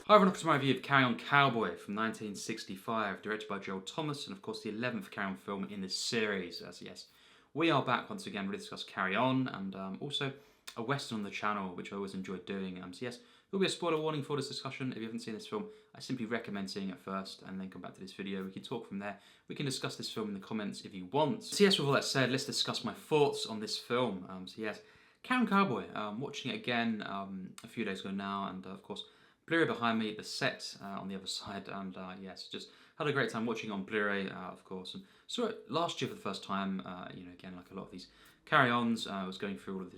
Hi everyone, welcome to my review of Carry On Cowboy from 1965, directed by Gerald and of course the 11th Carry On film in this series. As yes, we are back once again to discuss Carry On and also a western on the channel, which I always enjoyed doing. So yes, there'll be a spoiler warning for this discussion. If you haven't seen this film, I simply recommend seeing it first and then come back to this video. We can talk from there. We can discuss this film in the comments if you want. So yes, with all that said, let's discuss my thoughts on this film. So yes, Carry On Cowboy. Watching it again a few days ago now, and of course, Blu-ray behind me, the set on the other side, and yes, just had a great time watching on Blu-ray, of course. And saw it last year for the first time. Again, like a lot of these carry-ons, I was going through all of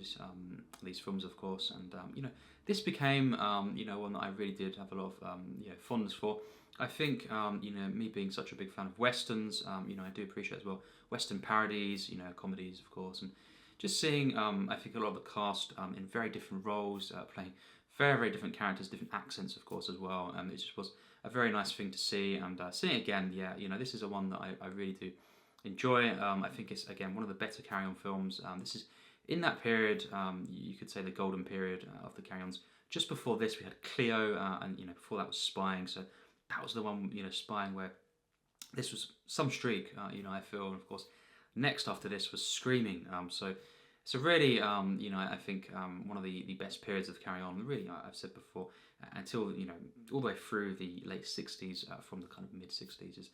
these films, of course, and this became one that I really did have a lot of fondness for. I think me being such a big fan of westerns, I do appreciate as well western parodies, comedies, of course, and just seeing I think a lot of the cast in very different roles, playing very, very different characters, different accents, of course, as well. It just was a very nice thing to see, and seeing it again, yeah, this is a one that I really do enjoy. I think it's, again, one of the better Carry On films. This is, in that period, you could say the golden period of the Carry Ons. Just before this, we had Cleo, and, before that was Spying, so that was the one, Spying, where this was some streak, I feel, and of course, next after this was Screaming, so really, I think one of the best periods of Carry On, really, I've said before, until, all the way through the late 60s, from the kind of mid-60s, is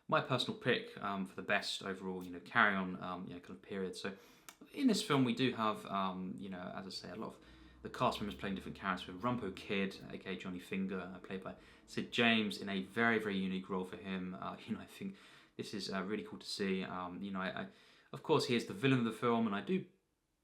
my personal pick for the best overall, Carry On, kind of period. So in this film, we do have, as I say, a lot of the cast members playing different characters. With Rumpo Kid, aka Johnny Finger, played by Sid James, in a very, very unique role for him. I think this is really cool to see. Of course, he is the villain of the film, and I do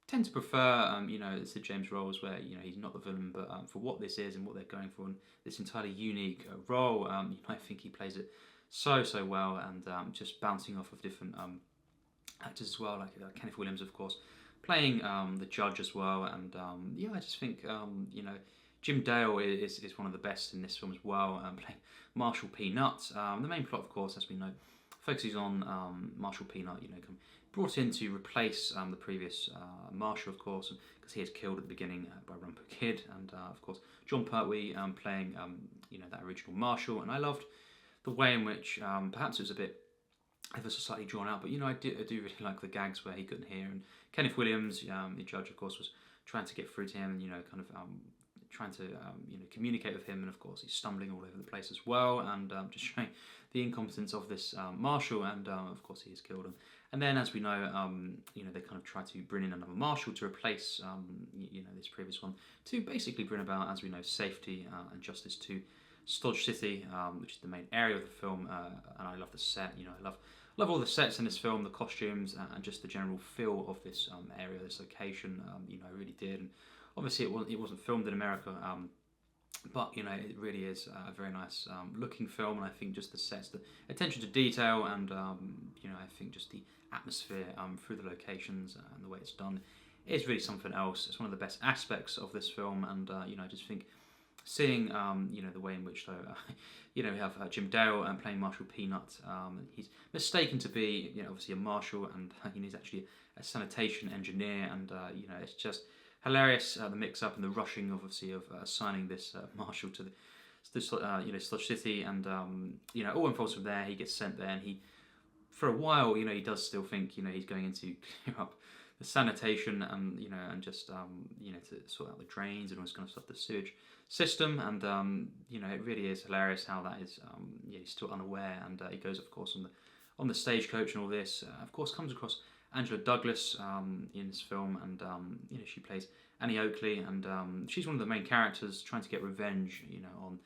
tend to prefer, Sid James roles where, he's not the villain, but for what this is and what they're going for, and this entirely unique role, I think he plays it so well, and just bouncing off of different actors as well, like Kenneth Williams, of course, playing the judge as well, and I just think, Jim Dale is one of the best in this film as well, playing Marshall Peanut. The main plot, of course, as we know, focuses on Marshall Peanut, brought in to replace the previous Marshall, of course, because he is killed at the beginning by Rumpo Kid, and of course John Pertwee playing that original Marshall. And I loved the way in which perhaps it was a bit ever so slightly drawn out, but I do really like the gags where he couldn't hear, and Kenneth Williams, the judge, of course, was trying to get through to him, and kind of trying to communicate with him, and of course he's stumbling all over the place as well, and just showing the incompetence of this Marshal, and of course he is killed. And then, as we know, they kind of try to bring in another Marshal to replace this previous one, to basically bring about, as we know, safety and justice to Stodge City, which is the main area of the film. And I love the set. I love all the sets in this film, the costumes, and just the general feel of this area, this location. I really did. And obviously, it wasn't filmed in America, but it really is a very nice looking film, and I think just the sets, the attention to detail, and I think just the atmosphere through the locations and the way it's done is really something else. It's one of the best aspects of this film, and I just think seeing the way in which we have Jim Dale playing Marshall Peanut. He's mistaken to be obviously a marshal, and he's actually a sanitation engineer, and it's just hilarious, the mix-up and the rushing, obviously, of assigning this marshal to Sludge City, and all unfolds from there. He gets sent there, and he, for a while, he does still think he's going in to clear up the sanitation, and and just to sort out the drains and all this kind of stuff, the sewage system, and it really is hilarious how that is. He's still unaware, and he goes, of course, on the stagecoach and all this. Of course, comes across Angela Douglas in this film, and she plays Annie Oakley, and she's one of the main characters trying to get revenge, on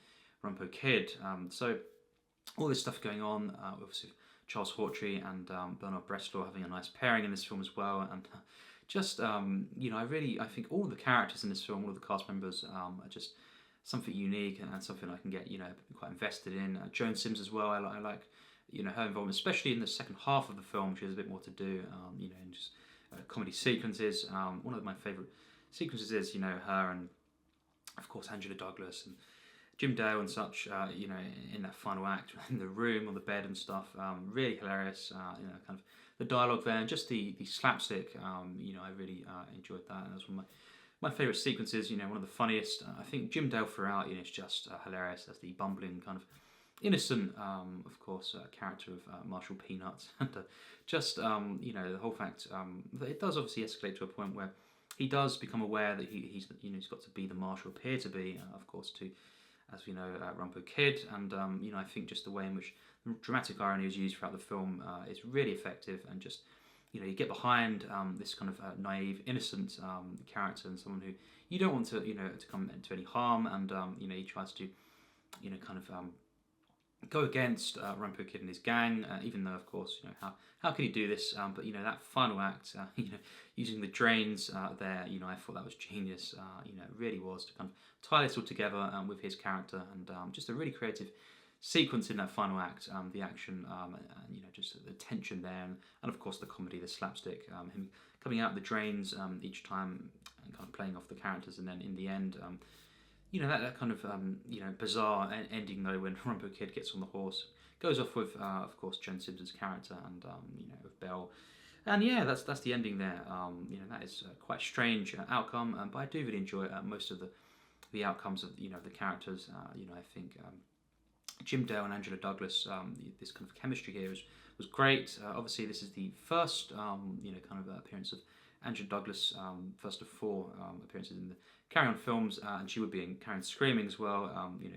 Rumpo Kid. So all this stuff going on, obviously Charles Hawtrey and Bernard Bresslaw having a nice pairing in this film as well, and just I think all of the characters in this film, all of the cast members, are just something unique and something I can get quite invested in. Joan Sims as well, I like. Her involvement, especially in the second half of the film. She has a bit more to do, and just comedy sequences. One of my favourite sequences is, her and, of course, Angela Douglas and Jim Dale and such, in that final act, in the room, on the bed and stuff. Really hilarious, kind of the dialogue there, and just the slapstick, I really enjoyed that. And that was one of my favourite sequences. You know, one of the funniest. I think Jim Dale throughout, you know, is just hilarious as the bumbling kind of innocent, of course, character of Marshall Peanuts, and just you know, the whole fact that it does obviously escalate to a point where he does become aware that he's you know, he's got to be the marshal, appear to be, of course, to, as we know, Rumpo Kid, and you know, I think just the way in which the dramatic irony is used throughout the film is really effective, and just, you know, you get behind this kind of naive, innocent character, and someone who you don't want to, you know, to come into any harm, and you know, he tries to, you know, kind of go against Rumpo Kid and his gang, even though, of course, you know, how could he do this? But you know, that final act, you know, using the drains there, you know, I thought that was genius. You know, it really was, to kind of tie this all together with his character, and just a really creative sequence in that final act. The action, and you know, just the tension there, and of course the comedy, the slapstick, him coming out of the drains each time and kind of playing off the characters, and then in the end. You know, that kind of you know, bizarre ending though, when Rumpo Kid gets on the horse, goes off with of course Joan Simpson's character, and you know, with Belle, and yeah, that's the ending there. You know, that is quite a strange outcome, but I do really enjoy most of the outcomes of, you know, the characters. You know, I think Jim Dale and Angela Douglas, this kind of chemistry here was great. Obviously, this is the first you know, kind of appearance of Angela Douglas, first of 4 appearances in the Carry On films, and she would be in Carry On Screaming as well, you know,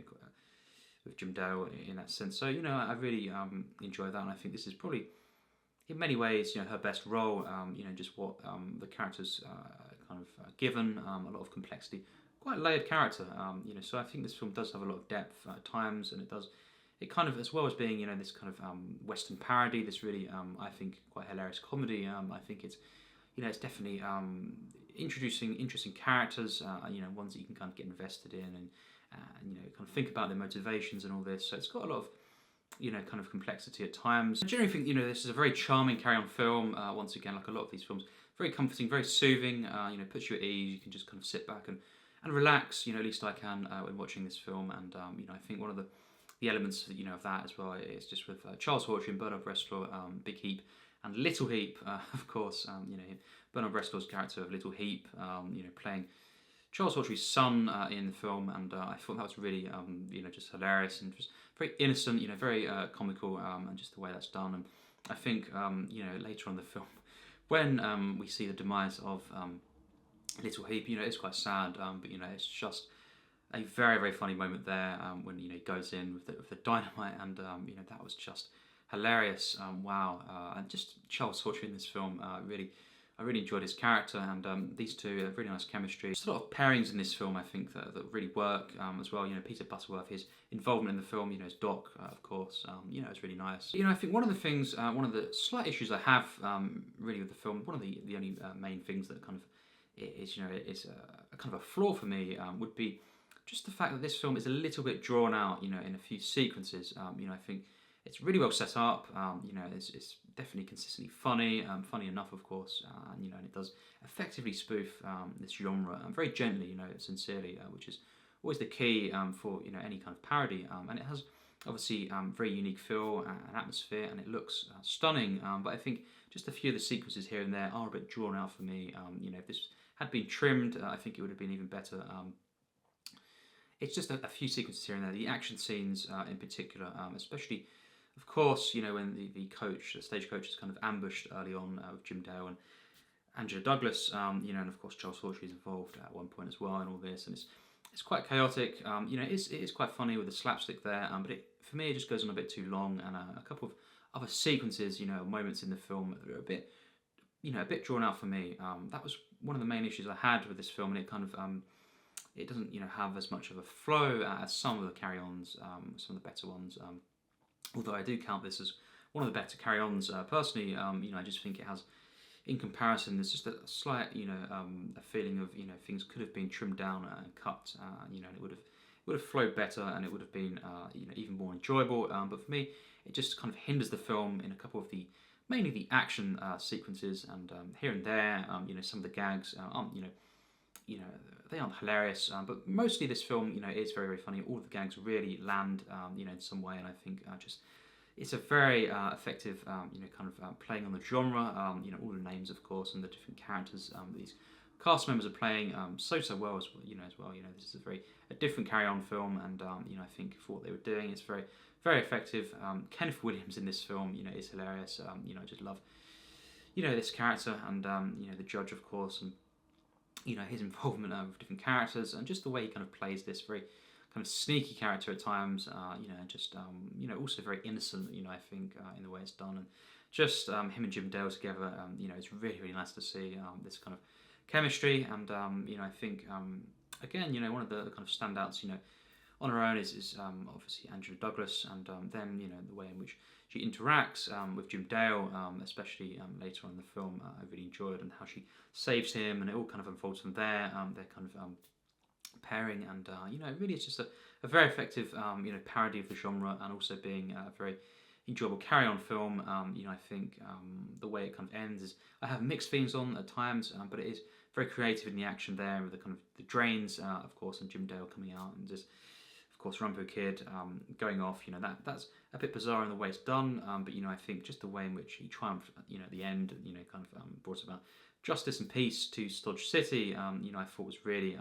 with Jim Dale in that sense. So, you know, I really enjoy that, and I think this is probably, in many ways, you know, her best role. You know, just what the character's kind of given, a lot of complexity, quite a layered character. You know, so I think this film does have a lot of depth at times, and it kind of, as well as being, you know, this kind of Western parody, this really, I think, quite hilarious comedy. I think it's, you know, it's definitely introducing interesting characters, you know, ones that you can kind of get invested in, and you know, kind of think about their motivations and all this. So it's got a lot of, you know, kind of complexity at times. I generally think, you know, this is a very charming Carry On film. Once again, like a lot of these films, very comforting, very soothing. You know, puts you at ease. You can just kind of sit back and relax. You know, at least I can when watching this film. And you know, I think one of the elements, you know, of that as well is just with Charles Hawtrey and Bernard Bresslaw, Big Heap and Little Heap, of course. You know, Bernard Breslaw's character of Little Heap, you know, playing Charles Hawtrey's son in the film, and I thought that was really, you know, just hilarious and just very innocent, you know, very comical, and just the way that's done. And I think, you know, later on in the film, when we see the demise of Little Heap, you know, it's quite sad, but you know, it's just a very, very funny moment there when, you know, he goes in with the dynamite, and you know, that was just hilarious. Wow, and just Charles Hawtrey in this film, I really enjoyed his character, and these two have really nice chemistry. There's a lot of pairings in this film, I think, that really work as well. You know, Peter Butterworth, his involvement in the film, you know, as Doc, of course, you know, it's really nice. You know, I think one of the things, one of the slight issues I have really with the film, one of the only main things that kind of is, you know, is a kind of a flaw for me, would be just the fact that this film is a little bit drawn out, you know, in a few sequences. You know, I think it's really well set up. You know, it's definitely consistently funny, funny enough, of course, and you know, and it does effectively spoof this genre, very gently, you know, sincerely, which is always the key for, you know, any kind of parody. And it has obviously very unique feel and atmosphere, and it looks stunning. But I think just a few of the sequences here and there are a bit drawn out for me. You know, if this had been trimmed, I think it would have been even better. It's just a few sequences here and there. The action scenes in particular, especially, of course, you know, when the stagecoach is kind of ambushed early on with Jim Dale and Angela Douglas, you know, and of course Charles Hawtrey is involved at one point as well, and all this, and it's quite chaotic. You know, it is quite funny with the slapstick there, but for me it just goes on a bit too long, and a couple of other sequences, you know, moments in the film that are a bit, you know, a bit drawn out for me. That was one of the main issues I had with this film, and it kind of it doesn't, you know, have as much of a flow as some of the carry-ons, some of the better ones. Although I do count this as one of the better carry-ons personally. You know, I just think it has, in comparison, there's just a slight, you know, a feeling of, you know, things could have been trimmed down and cut, you know, and it would have flowed better, and it would have been, you know, even more enjoyable. But for me, it just kind of hinders the film in a couple of mainly the action sequences, and here and there, you know, some of the gags aren't, you know, they aren't hilarious, but mostly this film, you know, is very, very funny. All of the gags really land, you know, in some way, and I think just it's a very effective, you know, kind of playing on the genre. You know, all the names, of course, and the different characters these cast members are playing so well as well. This is a different Carry On film, and I think for what they were doing, it's very effective. Kenneth Williams in this film, is hilarious. I just love, this character, and the judge, of course, and his involvement with different characters, and just the way he kind of plays this very kind of sneaky character at times. Just also very innocent. I think in the way it's done, and just him and Jim Dale together. It's really nice to see this kind of chemistry, and I think again, one of the kind of standouts, on her own is obviously Angela Douglas, and then the way in which she interacts with Jim Dale, especially later on in the film, I really enjoyed, and how she saves him, and it all kind of unfolds from there. Their kind of pairing, and really it's just a very effective parody of the genre, and also being a very enjoyable carry-on film. I think the way it kind of ends is, I have mixed feelings on at times, but it is very creative in the action there, with the kind of the drains, of course, and Jim Dale coming out, and just, of course, Rumpo Kid going off. That's a bit bizarre in the way it's done, but I think just the way in which he triumphed, at the end, kind of brought about justice and peace to Stodge City. I thought was really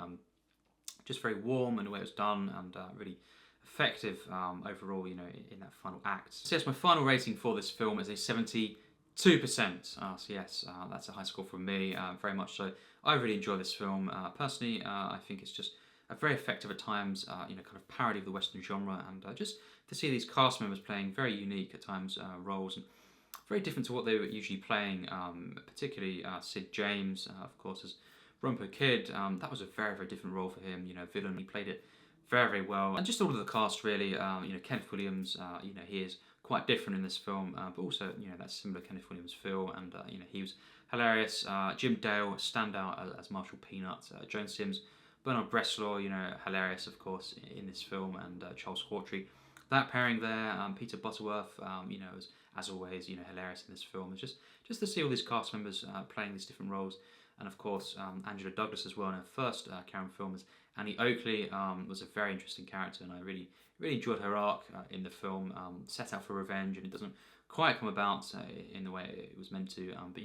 just very warm in the way it was done, and really effective overall, in that final act. So yes, my final rating for this film is a 72%. So yes, that's a high score from me, very much so. I really enjoy this film. Personally, I think it's just a very effective at times, kind of parody of the Western genre, and just to see these cast members playing very unique at times roles, and very different to what they were usually playing, particularly Sid James, of course, as Rumpo Kid. That was a very different role for him, villain. He played it very well, and just all of the cast really. Kenneth Williams, he is quite different in this film, but also that similar Kenneth Williams feel, and he was hilarious. Jim Dale, standout as Marshall Peanut. Joan Sims, Bernard Bresslaw, hilarious, of course, in this film, and Charles Hawtrey. That pairing there, Peter Butterworth, as always, hilarious in this film. It's just to see all these cast members playing these different roles, and of course Angela Douglas as well in her first Karen film as Annie Oakley was a very interesting character, and I really enjoyed her arc in the film. Set out for revenge, and it doesn't quite come about in the way it was meant to. But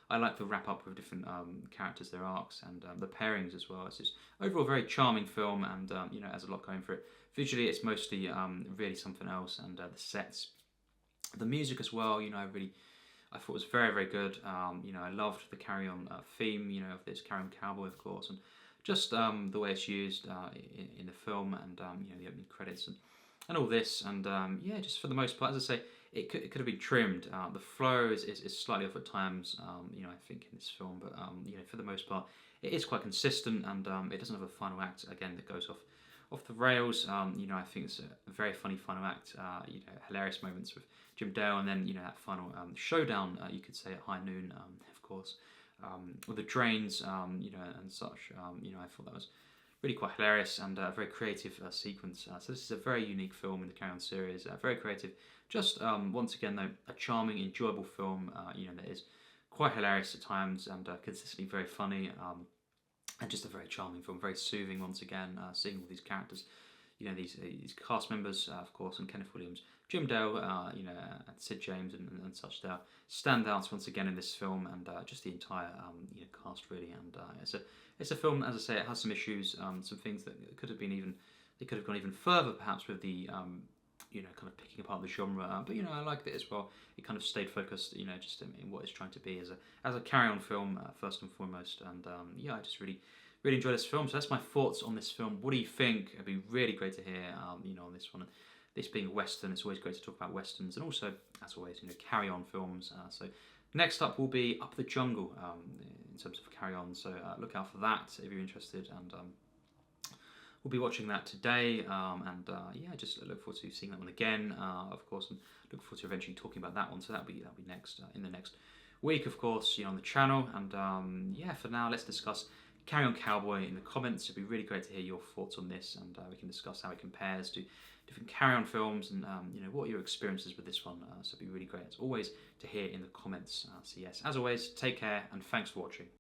I like to wrap up with different characters, their arcs, and the pairings as well. It's just overall a very charming film, and has a lot going for it. Visually, it's mostly really something else, and the sets, the music as well. I thought was very good. I loved the Carry On theme, of this Carry On Cowboy, of course, and just the way it's used in the film, and the opening credits, and all this, and just for the most part, as I say, it could have been trimmed. The flow is slightly off at times, I think, in this film, but for the most part, it is quite consistent, and it doesn't have a final act again that goes off the rails. I think it's a very funny final act. Hilarious moments with Jim Dale, and then that final showdown, you could say, at high noon, of course, with the drains, and such. I thought that was really quite hilarious, and a very creative sequence. So this is a very unique film in the Carry On series. Very creative. Just once again, though, a charming, enjoyable film. That is quite hilarious at times, and consistently very funny. And just a very charming film, very soothing once again, seeing all these characters, these cast members, of course, and Kenneth Williams, Jim Dale, and Sid James, and such there, standouts once again in this film, and just the entire cast really. And it's a film, as I say, it has some issues, some things that could have gone even further, perhaps, with the kind of picking apart the genre. But I liked it as well. It kind of stayed focused, just in what it's trying to be as a carry-on film, first and foremost. And I just really enjoyed this film. So that's my thoughts on this film. What do you think? It'd be really great to hear, on this one. This being a Western, it's always great to talk about Westerns, and also, as always, carry-on films. So next up will be Up the Jungle, in terms of carry-on. So look out for that if you're interested, and we'll be watching that today, and just look forward to seeing that one again, of course, and look forward to eventually talking about that one. So that'll be next in the next week, of course, on the channel. And for now, let's discuss Carry On Cowboy in the comments. It'd be really great to hear your thoughts on this, and we can discuss how it compares to different carry-on films, and what your experiences with this one. So it'd be really great, as always, to hear in the comments. So yes, as always, take care, and thanks for watching.